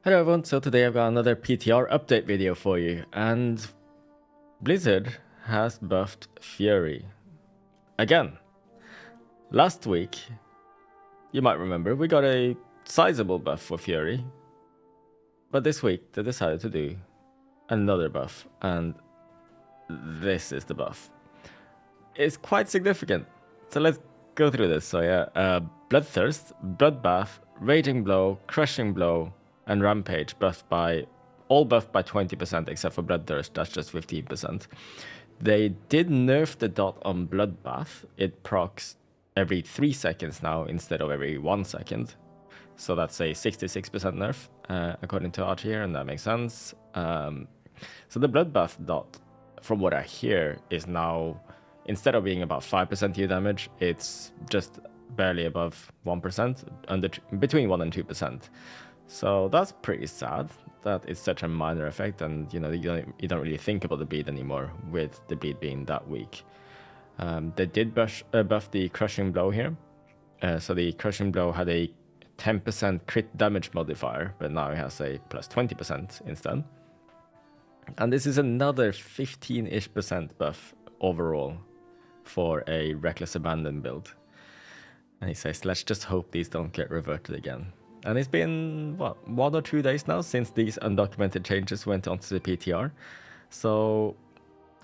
Hello everyone, so today I've got another PTR update video for you, and Blizzard has buffed Fury. Again. Last week, you might remember, we got a sizable buff for Fury, but this week they decided to do another buff, and this is the buff. It's quite significant, so let's go through this. So yeah, Bloodthirst, Bloodbath, Raging Blow, Crushing Blow, and Rampage all buffed by 20% except for Bloodthirst, that's just 15%. They did nerf the dot on Bloodbath. It procs every 3 seconds now instead of every 1 second. So that's a 66% nerf, according to Arch here, and that makes sense. So the Bloodbath dot, from what I hear, is now, instead of being about 5% U damage, it's just barely above 1%, between 1 and 2%. So that's pretty sad that it's such a minor effect, and you don't really think about the bleed anymore with the bleed being that weak. They did buff the Crushing Blow here. So the Crushing Blow had a 10% crit damage modifier, but now it has a plus 20% instead. And this is another 15-ish% buff overall for a Reckless Abandon build. And he says, let's just hope these don't get reverted again. And it's been, what, 1 or 2 days now since these undocumented changes went onto the PTR. So,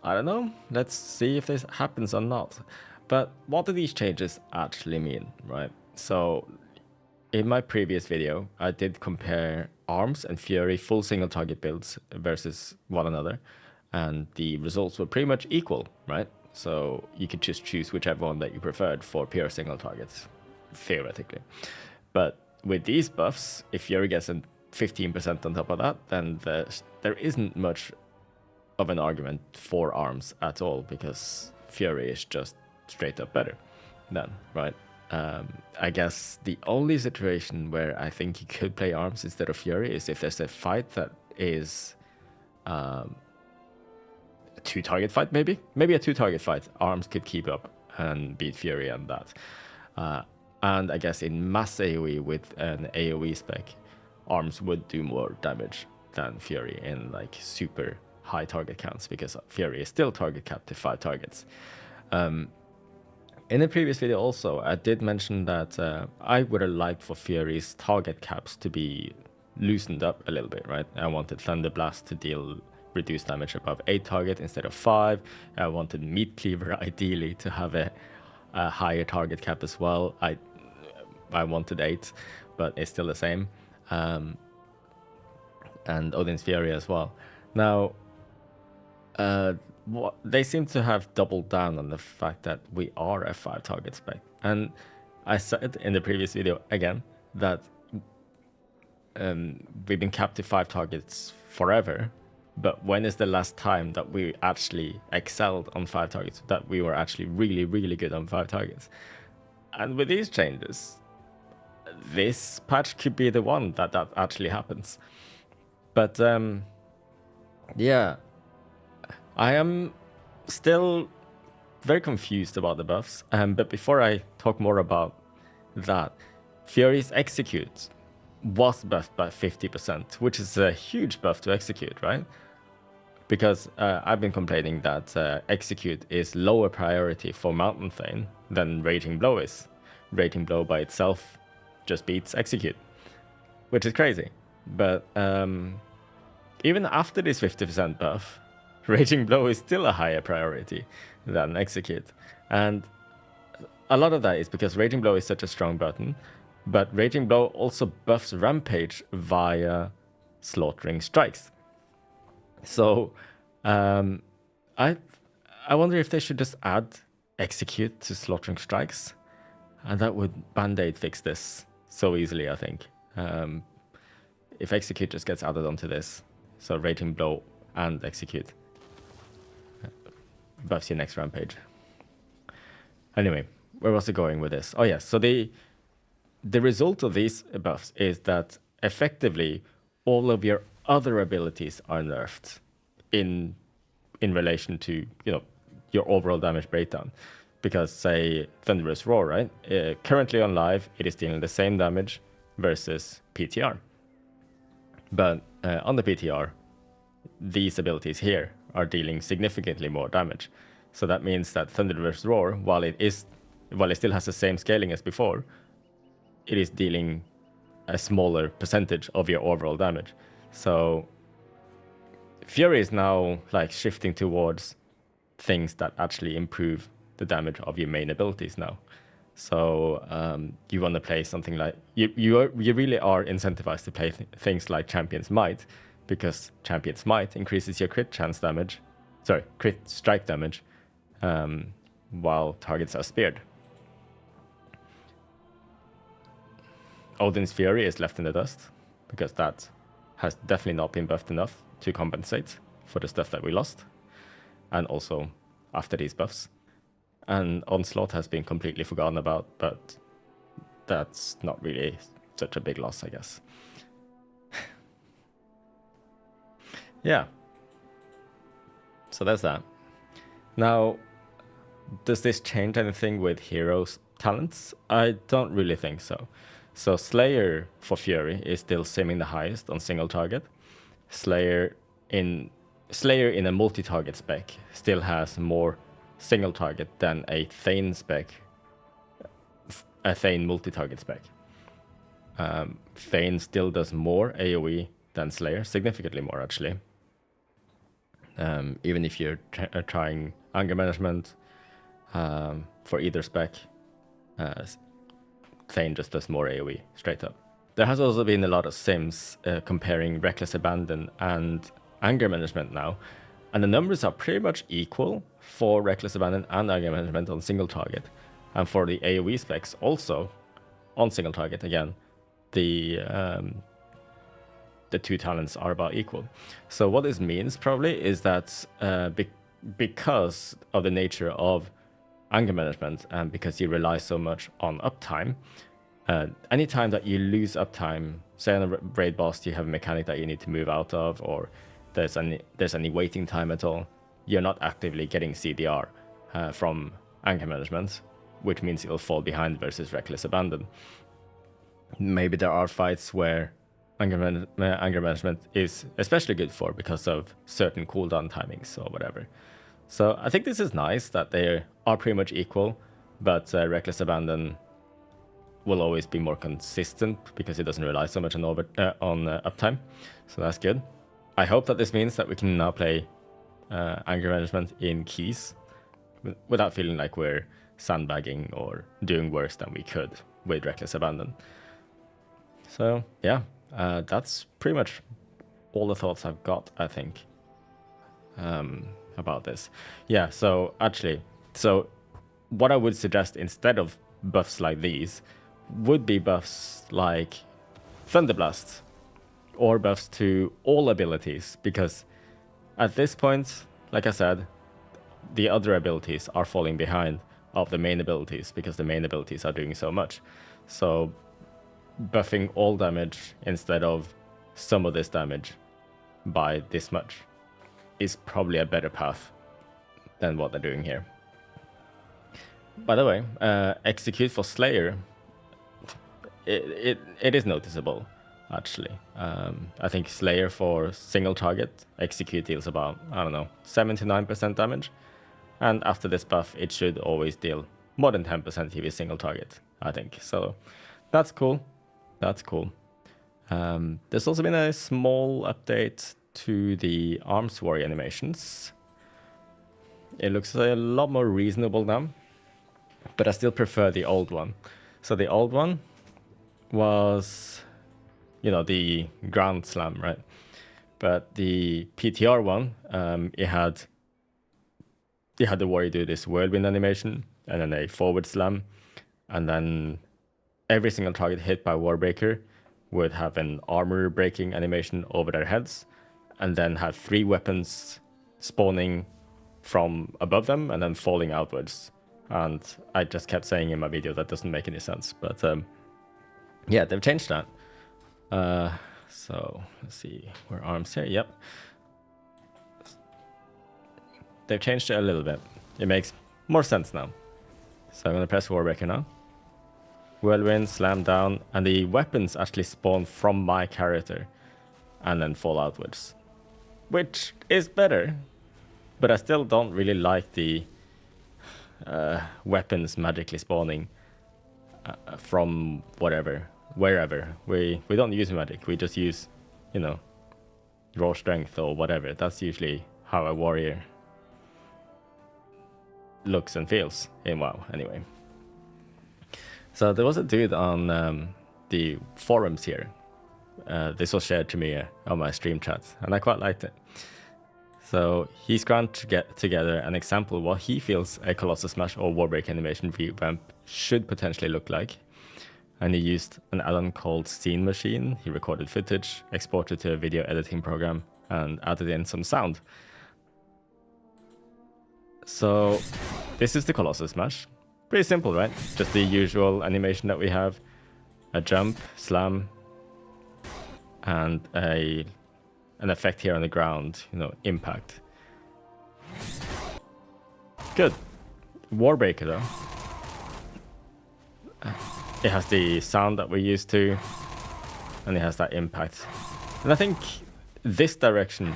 I don't know. Let's see if this happens or not. But what do these changes actually mean, right? So, in my previous video, I did compare Arms and Fury full single target builds versus one another. And the results were pretty much equal, right? So, you could just choose whichever one that you preferred for pure single targets, theoretically. But with these buffs, if Fury gets a 15% on top of that, then there isn't much of an argument for Arms at all, because Fury is just straight up better then, right? I guess the only situation where I think you could play Arms instead of Fury is if there's a fight that is a 2-target fight, maybe a 2-target fight. Arms could keep up and beat Fury on that. And I guess in mass AoE with an AoE spec, Arms would do more damage than Fury in like super high target counts, because Fury is still target capped to 5 targets. In the previous video also, I did mention that I would have liked for Fury's target caps to be loosened up a little bit, right? I wanted Thunder Blast to deal reduced damage above 8 target instead of 5. I wanted Meat Cleaver ideally to have a higher target cap as well. I wanted 8, but it's still the same. And Odin's Fury as well. Now, they seem to have doubled down on the fact that we are a 5-target spec. And I said in the previous video again that we've been capped to 5 targets forever. But when is the last time that we actually excelled on 5 targets? That we were actually really, really good on 5 targets? And with these changes, this patch could be the one that actually happens. But yeah, I am still very confused about the buffs. But before I talk more about that, Fury's Execute was buffed by 50%, which is a huge buff to Execute, right? Because I've been complaining that Execute is lower priority for Mountain Thane than Raging Blow is. Raging Blow by itself just beats Execute, which is crazy. But even after this 50% buff, Raging Blow is still a higher priority than Execute. And a lot of that is because Raging Blow is such a strong button, but Raging Blow also buffs Rampage via Slaughtering Strikes. So I wonder if they should just add Execute to Slaughtering Strikes, and that would Band-Aid fix this so easily, I think. If Execute just gets added onto this, so Raging Blow and Execute buffs your next Rampage. Anyway, where was it going with this? Oh yes, so the result of these buffs is that effectively all of your other abilities are nerfed in relation to your overall damage breakdown. Because say Thunderous Roar, right? Currently on live, it is dealing the same damage versus PTR. But on the PTR, these abilities here are dealing significantly more damage. So that means that Thunderous Roar, while it still has the same scaling as before, it is dealing a smaller percentage of your overall damage. So Fury is now like shifting towards things that actually improve the damage of your main abilities now. So you want to play something like you really are incentivized to play things like Champion's Might, because Champion's Might increases your crit strike damage, while targets are speared. Odin's Fury is left in the dust, because that has definitely not been buffed enough to compensate for the stuff that we lost, and also after these buffs. And Onslaught has been completely forgotten about, but that's not really such a big loss, I guess. Yeah. So that's that. Now, does this change anything with heroes' talents? I don't really think so. So Slayer for Fury is still simming the highest on single target. Slayer in a multi-target spec still has more single target than a Thane multi-target spec. Thane still does more AoE than Slayer, significantly more actually. Even if you're trying anger management for either spec, Thane just does more AoE straight up. There has also been a lot of sims comparing Reckless Abandon and anger management now, and the numbers are pretty much equal for Reckless Abandon and anger management on single target, and for the AoE specs also on single target. Again, the two talents are about equal. So what this means probably is that because of the nature of anger management, and because you rely so much on uptime, anytime that you lose uptime, say on a raid boss you have a mechanic that you need to move out of, or there's any waiting time at all, you're not actively getting CDR from anger management, which means you'll fall behind versus Reckless Abandon. Maybe there are fights where anger management is especially good for because of certain cooldown timings or whatever. So I think this is nice that they are pretty much equal, but Reckless Abandon will always be more consistent because it doesn't rely so much on uptime. So that's good. I hope that this means that we can now play anger management in keys without feeling like we're sandbagging or doing worse than we could with Reckless Abandon. So yeah, that's pretty much all the thoughts I've got, I think, about this. Yeah, so actually, what I would suggest instead of buffs like these would be buffs like Thunderblast, or buffs to all abilities, because at this point, like I said, the other abilities are falling behind of the main abilities because the main abilities are doing so much. So buffing all damage instead of some of this damage by this much is probably a better path than what they're doing here. By the way, execute for Slayer, it is noticeable, actually. I think Slayer for single target, execute deals about, 7-9% damage. And after this buff, it should always deal more than 10% if it's single target, I think. So that's cool. That's cool. There's also been a small update to the Arms Warrior animations. It looks a lot more reasonable now, but I still prefer the old one. So the old one was, the Grand Slam, right? But the PTR one, it had the warrior do this whirlwind animation, and then a forward slam, and then every single target hit by Warbreaker would have an armor breaking animation over their heads, and then have 3 weapons spawning from above them and then falling outwards. And I just kept saying in my video that doesn't make any sense, but yeah, they've changed that. So let's see, where arms here? Yep. They've changed it a little bit. It makes more sense now. So I'm gonna press Warbreaker now. Whirlwind, slam down, and the weapons actually spawn from my character. and then fall outwards, which is better, but I still don't really like the weapons magically spawning from wherever. We don't use magic, we just use, raw strength or whatever. That's usually how a warrior looks and feels in WoW, anyway. So there was a dude on the forums here. This was shared to me on my stream chat, and I quite liked it. So he's trying to get together an example of what he feels a Colossus Smash or Warbreak animation revamp should potentially look like. And he used an add-on called Scene Machine. He recorded footage, exported to a video editing program, and added in some sound. So this is the Colossus Smash. Pretty simple, right? Just the usual animation that we have. A jump, slam, and an effect here on the ground, impact. Good. Warbreaker though. It has the sound that we're used to, and it has that impact. And I think this direction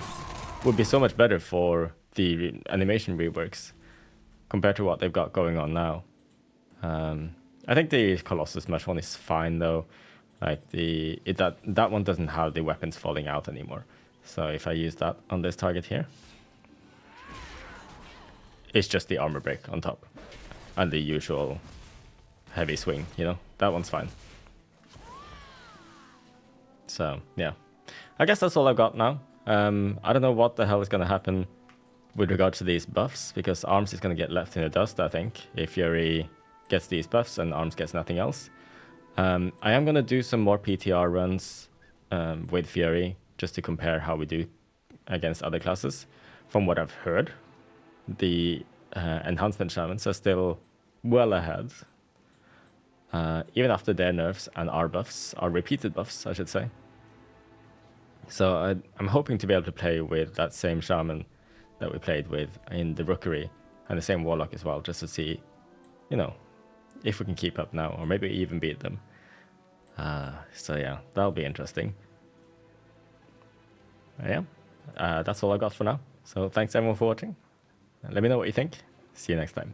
would be so much better for the animation reworks compared to what they've got going on now. I think the Colossus Smash one is fine though. Like that one doesn't have the weapons falling out anymore. So if I use that on this target here, it's just the armor break on top and the usual heavy swing, that one's fine. So yeah, I guess that's all I've got now. I don't know what the hell is going to happen with regards to these buffs, because Arms is going to get left in the dust, I think, if Fury gets these buffs and Arms gets nothing else. I am going to do some more PTR runs with Fury, just to compare how we do against other classes. From what I've heard, the enhancement shamans are still well ahead, even after their nerfs and our buffs, our repeated buffs, I should say. So I'm hoping to be able to play with that same shaman that we played with in the Rookery, and the same warlock as well, just to see, if we can keep up now, or maybe even beat them. So yeah, that'll be interesting. Yeah, that's all I got for now. So thanks everyone for watching. Let me know what you think. See you next time.